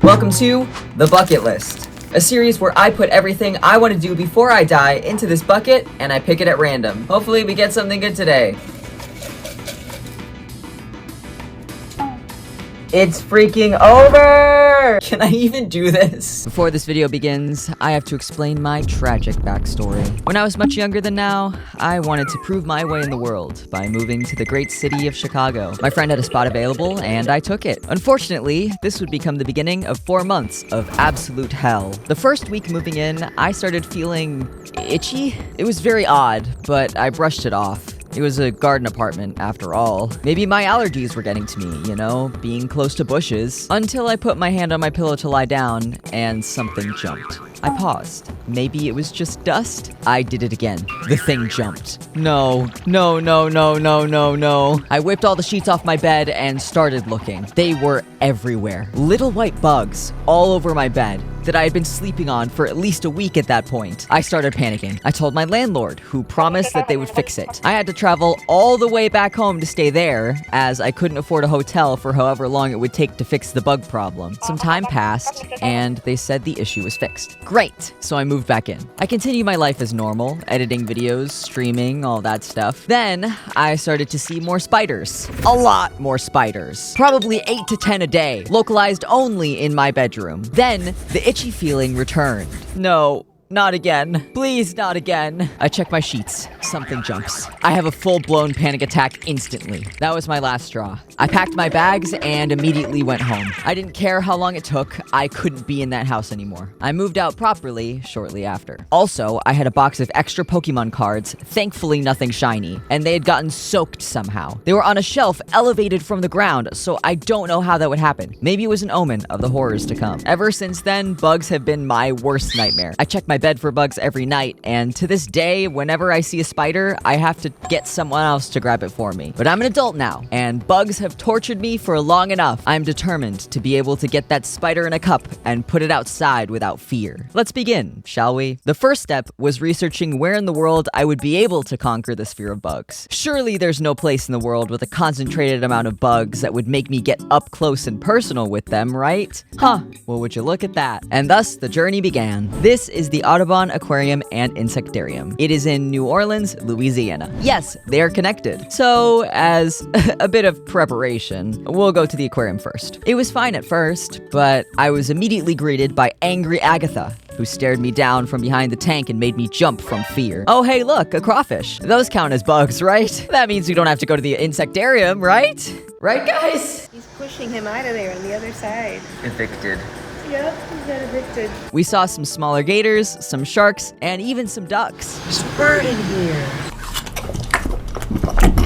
Welcome to The Bucket List, a series where I put everything I want to do before I die into this bucket and I pick it at random. Hopefully we get something good today. It's freaking over! Can I even do this? Before this video begins, I have to explain my tragic backstory. When I was much younger than now, I wanted to prove my way in the world by moving to the great city of Chicago. My friend had a spot available, and I took it. Unfortunately, this would become the beginning of 4 months of absolute hell. The first week moving in, I started feeling itchy. It was very odd, but I brushed it off. It was a garden apartment, after all. Maybe my allergies were getting to me, you know, being close to bushes. Until I put my hand on my pillow to lie down, and something jumped. I paused. Maybe it was just dust? I did it again. The thing jumped. No. I whipped all the sheets off my bed and started looking. They were everywhere. Little white bugs all over my bed that I had been sleeping on for at least a week at that point. I started panicking. I told my landlord, who promised that they would fix it. I had to travel all the way back home to stay there, as I couldn't afford a hotel for however long it would take to fix the bug problem. Some time passed, and they said the issue was fixed. Great! So I moved back in. I continued my life as normal, editing videos, streaming, all that stuff. Then, I started to see more spiders. A lot more spiders. Probably 8 to 10 a day, localized only in my bedroom. Then, the itchy feeling returned. No. Not again. Please, not again. I check my sheets. Something jumps. I have a full-blown panic attack instantly. That was my last straw. I packed my bags and immediately went home. I didn't care how long it took. I couldn't be in that house anymore. I moved out properly shortly after. Also, I had a box of extra Pokemon cards, thankfully nothing shiny, and they had gotten soaked somehow. They were on a shelf elevated from the ground, so I don't know how that would happen. Maybe it was an omen of the horrors to come. Ever since then, bugs have been my worst nightmare. I check my bed for bugs every night, and to this day, whenever I see a spider, I have to get someone else to grab it for me. But I'm an adult now, and bugs have tortured me for long enough. I'm determined to be able to get that spider in a cup and put it outside without fear. Let's begin, shall we? The first step was researching where in the world I would be able to conquer this fear of bugs. Surely there's no place in the world with a concentrated amount of bugs that would make me get up close and personal with them, right? Huh, well, would you look at that? And thus, the journey began. This is the Audubon Aquarium and Insectarium. It is in New Orleans, Louisiana. Yes, they are connected. So, as a bit of preparation, we'll go to the aquarium first. It was fine at first, but I was immediately greeted by angry Agatha, who stared me down from behind the tank and made me jump from fear. Oh, hey, look, a crawfish. Those count as bugs, right? That means we don't have to go to the insectarium, right? Right, guys? He's pushing him out of there on the other side. Evicted. Yep, he's got evicted. We saw some smaller gators, some sharks, and even some ducks. There's a bird in here.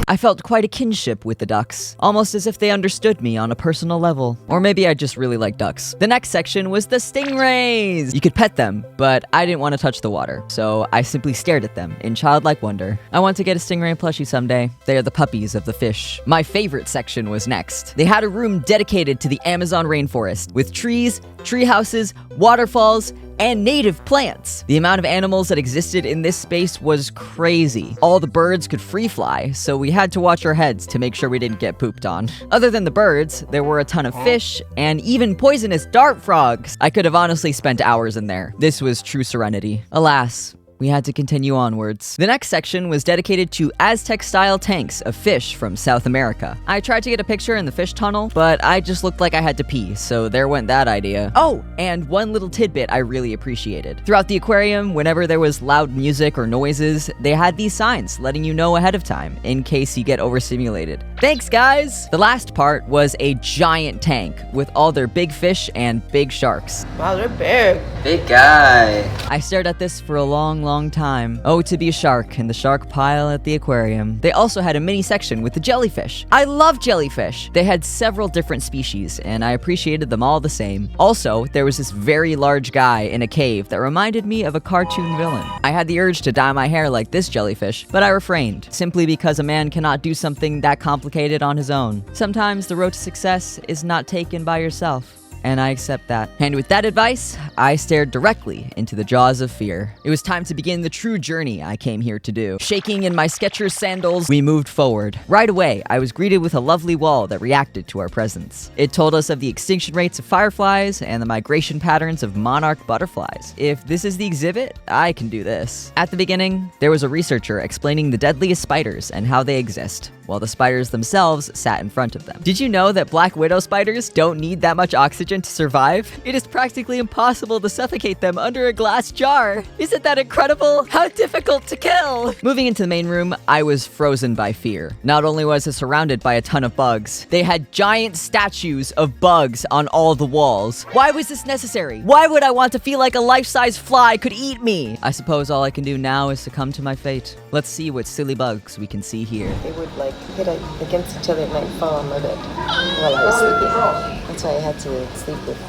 I felt quite a kinship with the ducks, almost as if they understood me on a personal level. Or maybe I just really like ducks. The next section was the stingrays! You could pet them, but I didn't want to touch the water, so I simply stared at them in childlike wonder. I want to get a stingray plushie someday. They are the puppies of the fish. My favorite section was next. They had a room dedicated to the Amazon rainforest, with trees, tree houses, waterfalls, and native plants. The amount of animals that existed in this space was crazy. All the birds could free fly, so we had to watch our heads to make sure we didn't get pooped on. Other than the birds, there were a ton of fish and even poisonous dart frogs. I could have honestly spent hours in there. This was true serenity. Alas, we had to continue onwards. The next section was dedicated to Aztec-style tanks of fish from South America. I tried to get a picture in the fish tunnel, but I just looked like I had to pee, so there went that idea. Oh, and one little tidbit I really appreciated. Throughout the aquarium, whenever there was loud music or noises, they had these signs letting you know ahead of time, in case you get overstimulated. Thanks, guys! The last part was a giant tank with all their big fish and big sharks. Wow, they're big. Big guy. I stared at this for a long time. Oh, to be a shark in the shark pile at the aquarium. They also had a mini section with the jellyfish. I love jellyfish. They had several different species, and I appreciated them all the same. Also, there was this very large guy in a cave that reminded me of a cartoon villain. I had the urge to dye my hair like this jellyfish, but I refrained, simply because a man cannot do something that complicated on his own. Sometimes the road to success is not taken by yourself. and I accept that. And with that advice, I stared directly into the jaws of fear. It was time to begin the true journey I came here to do. Shaking in my Skechers sandals, we moved forward. Right away, I was greeted with a lovely wall that reacted to our presence. It told us of the extinction rates of fireflies and the migration patterns of monarch butterflies. If this is the exhibit, I can do this. At the beginning, there was a researcher explaining the deadliest spiders and how they exist, while the spiders themselves sat in front of them. Did you know that black widow spiders don't need that much oxygen to survive? It is practically impossible to suffocate them under a glass jar. Isn't that incredible? How difficult to kill! Moving into the main room, I was frozen by fear. Not only was it surrounded by a ton of bugs, they had giant statues of bugs on all the walls. Why was this necessary? Why would I want to feel like a life-size fly could eat me? I suppose all I can do now is succumb to my fate. Let's see what silly bugs we can see here. They would like hit against each other and like fall on my bed while I was sleeping. That's why I had to sleep with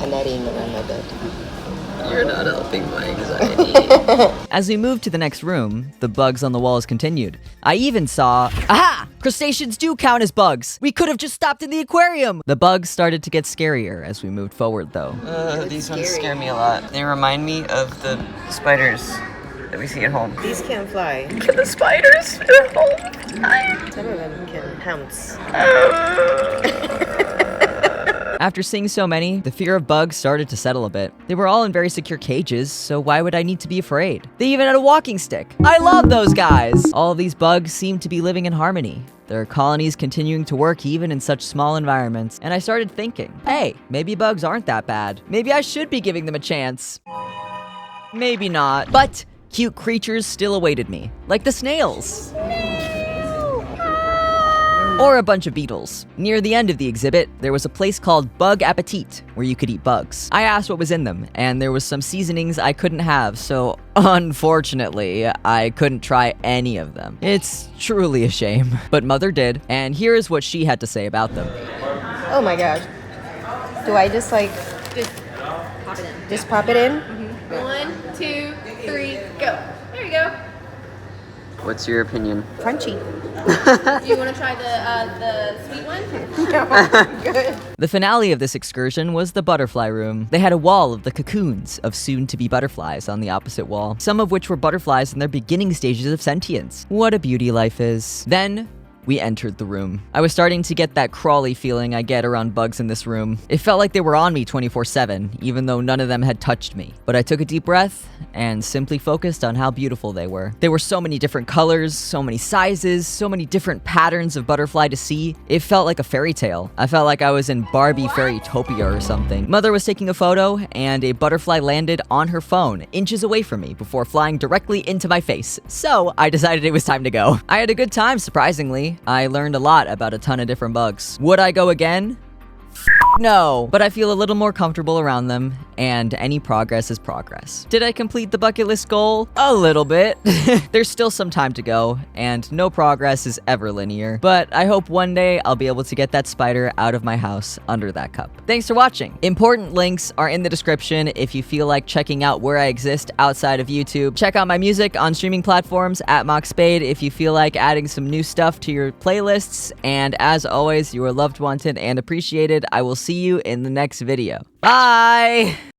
a netting around my bed. You're not helping my anxiety. As we moved to the next room, the bugs on the walls continued. I even saw... Aha! Crustaceans do count as bugs! We could have just stopped in the aquarium! The bugs started to get scarier as we moved forward, though. These ones scare me a lot. They remind me of the spiders that we see at home. These can't fly. Can the spiders at home fly? Some of them can pounce. After seeing so many, the fear of bugs started to settle a bit. They were all in very secure cages, so why would I need to be afraid? They even had a walking stick. I love those guys! All of these bugs seem to be living in harmony. Their colonies continuing to work even in such small environments. And I started thinking, hey, maybe bugs aren't that bad. Maybe I should be giving them a chance. Maybe not. But cute creatures still awaited me, like the snails. Or a bunch of beetles. Near the end of the exhibit, there was a place called Bug Appetit, where you could eat bugs. I asked what was in them, and there was some seasonings I couldn't have, so unfortunately, I couldn't try any of them. It's truly a shame. But Mother did, and here is what she had to say about them. Oh my gosh. Do I just like... Just pop it in. Just pop it in? Mm-hmm. 1, 2, 3, go. There you go. What's your opinion? Crunchy. Do you want to try the sweet one? No, good. The finale of this excursion was the butterfly room. They had a wall of the cocoons of soon-to-be butterflies on the opposite wall, some of which were butterflies in their beginning stages of sentience. What a beauty life is. Then, we entered the room. I was starting to get that crawly feeling I get around bugs in this room. It felt like they were on me 24/7, even though none of them had touched me. But I took a deep breath and simply focused on how beautiful they were. There were so many different colors, so many sizes, so many different patterns of butterfly to see. It felt like a fairy tale. I felt like I was in Barbie Fairytopia or something. Mother was taking a photo, and a butterfly landed on her phone, inches away from me, before flying directly into my face. So I decided it was time to go. I had a good time, surprisingly. I learned a lot about a ton of different bugs. Would I go again? No, but I feel a little more comfortable around them, and any progress is progress. Did I complete the bucket list goal? A little bit. There's still some time to go, and no progress is ever linear, but I hope one day I'll be able to get that spider out of my house under that cup. Thanks for watching. Important links are in the description if you feel like checking out where I exist outside of YouTube. Check out my music on streaming platforms at mockspade if you feel like adding some new stuff to your playlists, and as always, you are loved, wanted, and appreciated. I will see you in the next video. Bye!